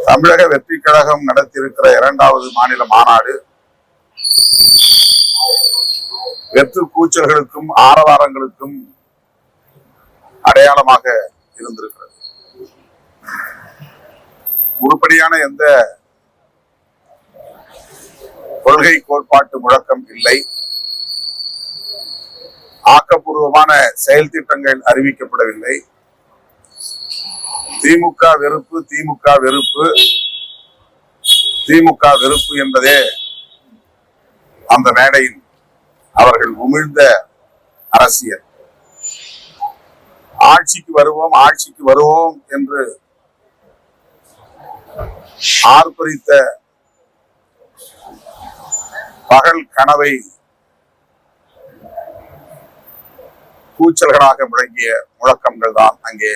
தமிழக வெற்றி கழகம் நடத்தியிருக்கிற 2வது மாநில மாநாடு வெற்று கூச்சல்களுக்கும் ஆரவாரங்களுக்கும் அடையாளமாக இருந்திருக்கிறது. உருப்படியான எந்த கொள்கை கோட்பாட்டு முழக்கம் இல்லை. ஆக்கப்பூர்வமான செயல் திட்டங்கள் அறிவிக்கப்படவில்லை. திமுக வெறுப்பு திமுக வெறுப்பு திமுக வெறுப்பு என்பதே அந்த மேடையில் அவர்கள் உமிழ்ந்த அரசியல். ஆட்சிக்கு வருவோம் என்று ஆர்ப்பரித்த பகல் கனவை கூச்சல்களாக முழங்கிய முழக்கங்கள் தான் அங்கே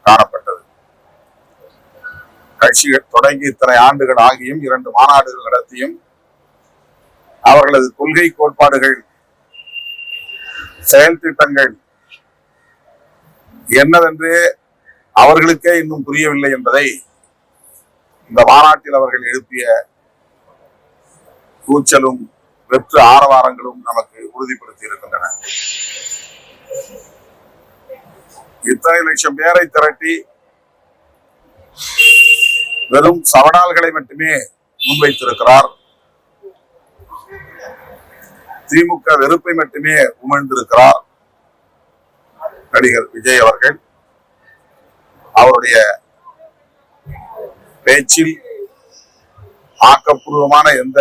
காணப்பட்டது. கட்சிகள் தொடங்கி இத்தனை ஆண்டுகள் ஆகியும் 2 மாநாடுகள் நடத்தியும் அவர்களது கொள்கை கோட்பாடுகள் செயல் திட்டங்கள் என்னவென்று அவர்களுக்கே இன்னும் புரியவில்லை என்பதை இந்த மாநாட்டில் அவர்கள் எழுப்பிய கூச்சலும் வெற்று ஆரவாரங்களும் நமக்கு உறுதிப்படுத்தி இருக்கின்றன. இத்தனை லட்சம் பேரை திரட்டி வெறும் சவடால்களை மட்டுமே முன்வைத்திருக்கிறார். திமுக வெறுப்பை மட்டுமே உமிழ்ந்திருக்கிறார் நடிகர் விஜய் அவர்கள். அவருடைய பேச்சில் ஆக்கப்பூர்வமான எந்த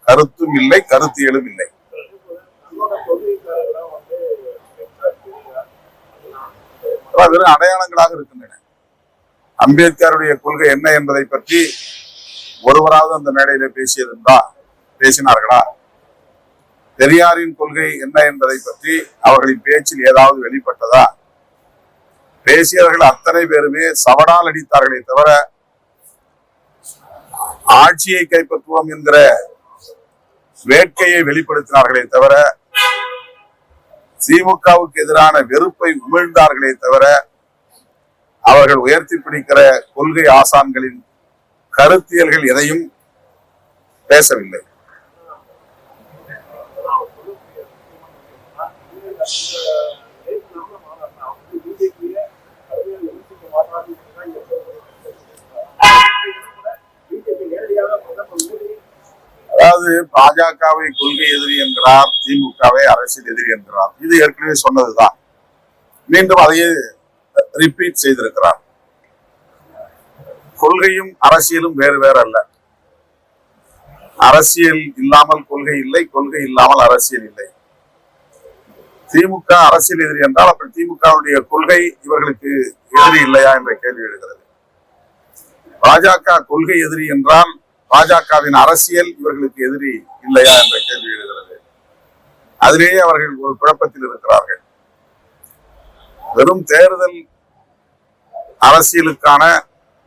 கருத்தும் இல்லை, கருத்தியலும் இல்லை. வெறும் அடையாளங்களாக இருக்கின்றன. அம்பேத்கருடைய கொள்கை என்ன என்பதை பற்றி ஒருவராவது அந்த மேடையில பேசினார்களா? பெரியாரின் கொள்கை என்ன என்பதை பற்றி அவர்களின் பேச்சில் ஏதாவது வெளிப்பட்டதா? பேசியவர்கள் அத்தனை பேருமே சவடால் அடித்தார்களே தவிர ஆட்சியை கைப்பற்றுவோம் என்கிற வேட்கையை வெளிப்படுத்தினார்களே தவிர திமுகவுக்கு எதிரான வெறுப்பை உமிழ்ந்தார்களே தவிர அவர்கள் உயர்த்தி பிடிக்கிற கொள்கை ஆசான்களின் கருத்தியல்கள் எதையும் பேசவில்லை. அதாவது பாஜகவை கொள்கை எதிரி என்கிறார், திமுகவை அரசியல் எதிரி என்கிறார். இது ஏற்கனவே சொன்னதுதான். மீண்டும் அதையே ரிப்பீட் செய்திருக்கிறார். கொள்கையும் அரசியலும் வேறு வேறு அல்ல. அரசியல் இல்லாமல் கொள்கை இல்லை, கொள்கை இல்லாமல் அரசியல் இல்லை. திமுக அரசியல் எதிரி என்றால் அப்படி திமுகவுடைய கொள்கை இவர்களுக்கு எதிரி இல்லையா என்ற கேள்வி எழுகிறது. பாஜக கொள்கை எதிரி என்றால் பாஜகவின் அரசியல் இவர்களுக்கு எதிரி இல்லையா என்ற கேள்வி எழுகிறது. அதிலேயே அவர்கள் ஒரு குழப்பத்தில் இருக்கிறார்கள். வெறும் தேர்தல் அரசியலுக்கான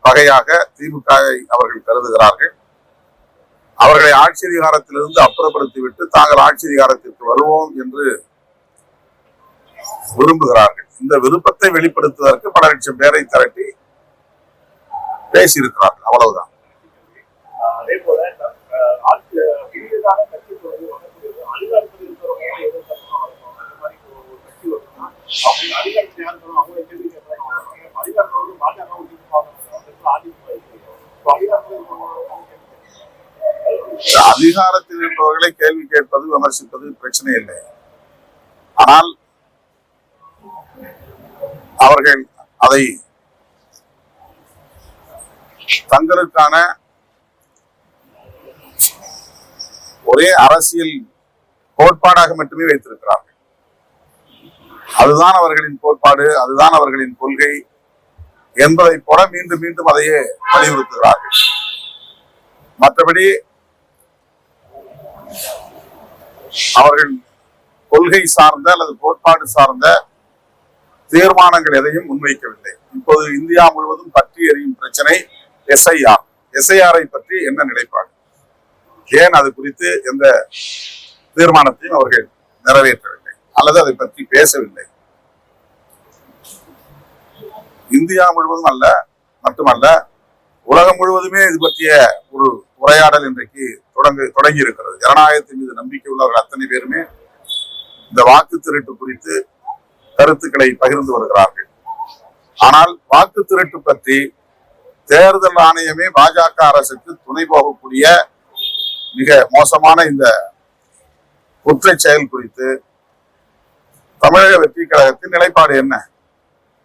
வகையாக திமுகவை அவர்கள் கருதுகிறார்கள். அவர்களை ஆட்சி அதிகாரத்திலிருந்து அப்புறப்படுத்திவிட்டு தாங்கள் ஆட்சி அதிகாரத்திற்கு வருவோம் என்று விரும்புகிறார்கள். இந்த விருப்பத்தை வெளிப்படுத்துவதற்கு பல லட்சம் பேரை திரட்டி பேசியிருக்கிறார்கள். அவ்வளவுதான். அதே போல அதிகாரத்தில் இருப்பவர்களை கேள்வி கேட்பது, விமர்சிப்பது பிரச்சனை இல்லை. ஆனால் அவர்கள் அதை தங்களுக்கான ஒரே அரசியல் கோட்பாடாக மட்டுமே வைத்திருக்கிறார்கள். அதுதான் அவர்களின் கோட்பாடு, அதுதான் அவர்களின் கொள்கை என்பதை போல மீண்டும் மீண்டும் அதையே வலியுறுத்துகிறார்கள். மற்றபடி அவர்கள் கொள்கை சார்ந்த அல்லது கோட்பாடு சார்ந்த தீர்மானங்கள் எதையும் முன்வைக்கவில்லை. இப்போது இந்தியா முழுவதும் பற்றி எறியும் பிரச்சனை SIR. SIR-ஐ பற்றி என்ன நிலைப்பாடு? ஏன் அது குறித்து எந்த தீர்மானத்தையும் அவர்கள் நிறைவேற்றவில்லை அல்லது அதை பற்றி பேசவில்லை. இந்தியா முழுவதும் மட்டுமல்ல, உலகம் முழுவதுமே இது பற்றிய ஒரு உரையாடல் இன்றைக்கு தொடங்கி இருக்கிறது. ஜனநாயகத்தின் மீது நம்பிக்கை உள்ளவர்கள் அத்தனை பேருமே இந்த வாக்கு திருட்டு குறித்து கருத்துக்களை பகிர்ந்து வருகிறார்கள். ஆனால் வாக்கு திருட்டு பற்றி தேர்தல் ஆணையமே பாஜக அரசுக்கு துணை போகக்கூடிய மிக மோசமான இந்த குற்ற செயல் குறித்து தமிழக வெற்றி கழகத்தின் நிலைப்பாடு என்ன?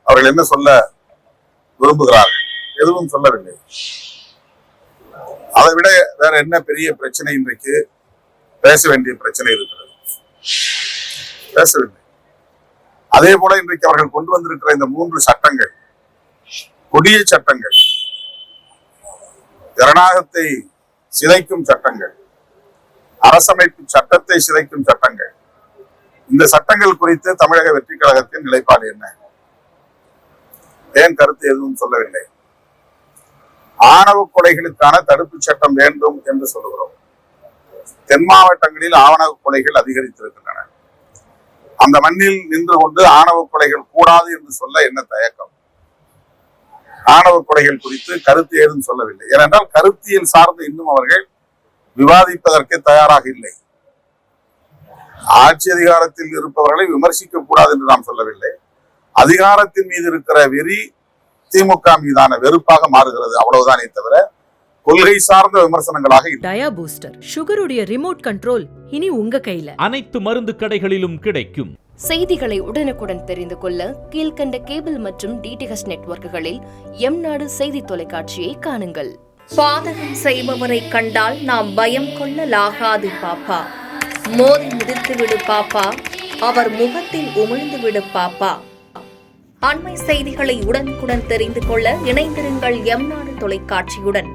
அவர்கள் என்ன சொல்ல விரும்புகிறார்கள்? எதுவும் சொல்லவில்லை. அதை விட வேற என்ன பெரிய பிரச்சனை இன்றைக்கு பேச வேண்டிய பிரச்சனை இருக்கிறது? பேசவில்லை. அதே போல இன்றைக்கு அவர்கள் கொண்டு வந்திருக்கிற இந்த 3 சட்டங்கள் கொடிய சட்டங்கள், ஜனநாயகத்தை சிதைக்கும் சட்டங்கள், அரசமைப்பு சட்டத்தை சிதைக்கும் சட்டங்கள். இந்த சட்டங்கள் குறித்து தமிழக வெற்றி கழகத்தின் நிலைப்பாடு என்ன? ஏன் கருத்து எதுவும் சொல்லவில்லை? ஆணவ கொலைகளுக்கான தடுப்பு சட்டம் வேண்டும் என்று சொல்லுகிறோம். தென் மாவட்டங்களில் ஆணவ கொலைகள் அதிகரித்திருக்கின்றன. அந்த மண்ணில் நின்று கொண்டு ஆணவ கொலைகள் கூடாது என்று சொல்ல என்ன தயக்கம்? ஆணவ கொலைகள் குறித்து கருத்து ஏதும் சொல்லவில்லை. ஏனென்றால் கருத்தியல் சார்ந்து இன்னும் அவர்கள் விவாதிப்பதற்கு தயாராக இல்லை. ஆட்சி அதிகாரத்தில் இருப்பவர்களை விமர்சிக்க கூடாது என்று நாம் சொல்லவில்லை. அதிகாரத்தின் மீது இருக்கிற வெறி திமுக மீதான வெறுப்பாக மாறுகிறது, அவ்வளவுதானே தவிர கொள்கை சார்ந்த விமர்சனங்களாக இல்லை. டயா பூஸ்டர் சுகருடைய ரிமோட் கண்ட்ரோல் இனி உங்க கையில. அனைத்து மருந்து கடைகளிலும் கிடைக்கும். செய்திகளை உடனுக்குடன் தெரிந்து கொள்ள கீழ்கண்ட கேபிள் மற்றும் டிடிஎச் நெட்வொர்க்குகளில் எம்நாடு செய்தி தொலைக்காட்சியை காணுங்கள். பாதகம் செய்பவரை கண்டால் நாம் பயம் கொள்ளலாகாது பாப்பா. மோதி மிதித்து விடு பாப்பா, அவர் முகத்தில் உமிழ்ந்து விடு பாப்பா. அண்மை செய்திகளை உடனுக்குடன் தெரிந்து கொள்ள இணைந்திருங்கள் எம்நாடு தொலைக்காட்சியுடன்.